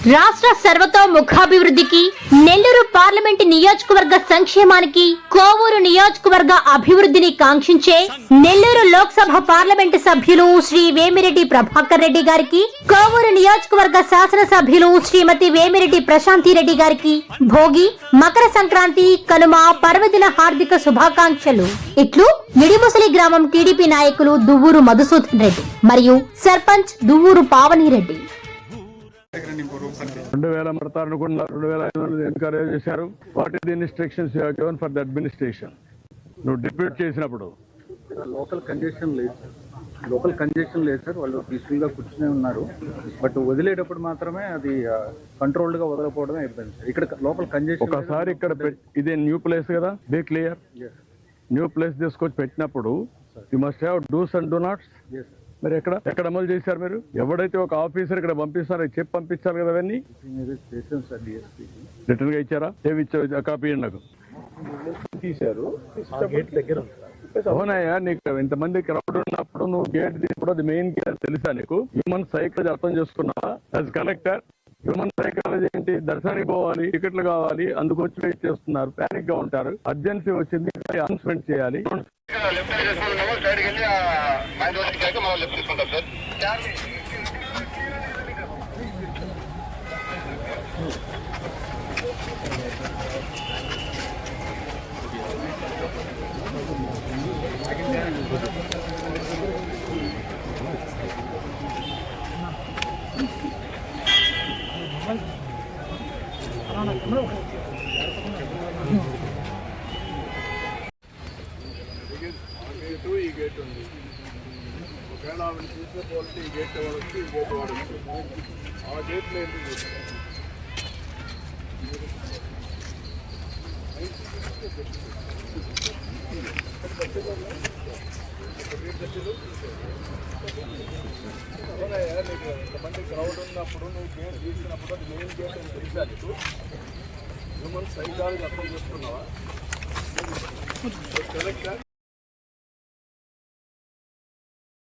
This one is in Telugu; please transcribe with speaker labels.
Speaker 1: రాష్ట్ర సర్వతోముఖాభివృద్ధికి, నెల్లూరు పార్లమెంటు నియోజకవర్గ సంక్షేమానికి, కోవూరు నియోజకవర్గ అభివృద్ధిని కాంక్షించే నెల్లూరు లోక్సభ పార్లమెంటు సభ్యులు శ్రీ వేమిరెడ్డి ప్రభాకర్ రెడ్డి గారికి, కోవూరు నియోజకవర్గ శాసనసభ్యులు శ్రీమతి వేమిరెడ్డి ప్రశాంతి రెడ్డి గారికి భోగి, మకర సంక్రాంతి, కనుమ పర్వదిన హార్దిక శుభాకాంక్షలు. ఇట్లు నిడిముసలి గ్రామం టీడీపీ నాయకులు దువ్వూరు మధుసూదన్ రెడ్డి మరియు సర్పంచ్ దువ్వూరు పావని రెడ్డి.
Speaker 2: 2000 మడతారనుకున్న 2500 ఎన్కరేజ్ చేశారు. What is the instructions you have given for the administration? నువ్వు డిప్యూట్ చేసినప్పుడు
Speaker 3: లోకల్ కంజెషన్ లేదు సార్. వాళ్ళు పీస్ఫుల్ గా కూర్చునే ఉన్నారు. బట్ వదిలేటప్పుడు మాత్రమే అది కంట్రోల్డ్ గా వదలకపోవడమే ఇబ్బంది సార్. ఇక్కడ లోకల్ కంజెషన్
Speaker 2: ఒకసారి ఇక్కడ ఇదే న్యూ ప్లేస్ కదా, బీ క్లియర్. న్యూ ప్లేస్ తీసుకొచ్చి పెట్టినప్పుడు you must have dos and do nots. మరి ఎక్కడ అమలు చేశారు మీరు? ఎవడైతే ఒక ఆఫీసర్ ఇక్కడ పంపిస్తారో చెప్పి పంపించాలి కదా. అవన్నీ రిటర్న్ గా ఇచ్చారా? ఏమి ఇచ్చారు? కాపీ ఇవ్వండి నాకు.
Speaker 3: తీశారు
Speaker 2: అవునాయా, నీకు ఇంతమంది క్రౌడ్ ఉన్నప్పుడు నువ్వు గేట్ తీసుకోవడం అది మెయిన్ గేట్ తెలుసా నీకు? హ్యూమన్ సైకాలజీ అర్థం చేసుకున్నావా? యాజ్ కలెక్టర్ హ్యూమన్ సైకాలజీ ఏంటి? దర్శనానికి పోవాలి, టికెట్లు కావాలి, అందుకు వచ్చి వెయిట్ చేస్తున్నారు, ప్యానిక్ గా ఉంటారు. అర్జెన్సీ వచ్చింది, అనౌన్స్మెంట్ చేయాలి.
Speaker 4: ఈ గేట్ ఉంది. ఒకవేళ ఆవిడ చూసే పోలిసి ఈ గేట్ వాడచ్చు, ఈ గేట్ వాడచ్చు. ఆ గేట్లో ఏంటి నీకు ఎంతమంది క్రౌడ్ ఉన్నప్పుడు నువ్వు గేట్ తీసినప్పుడు అది మెయిన్ గేట్ అని తెలిసాలి. హ్యూమన్ సైకాలజీ అర్థం చేసుకున్నావా?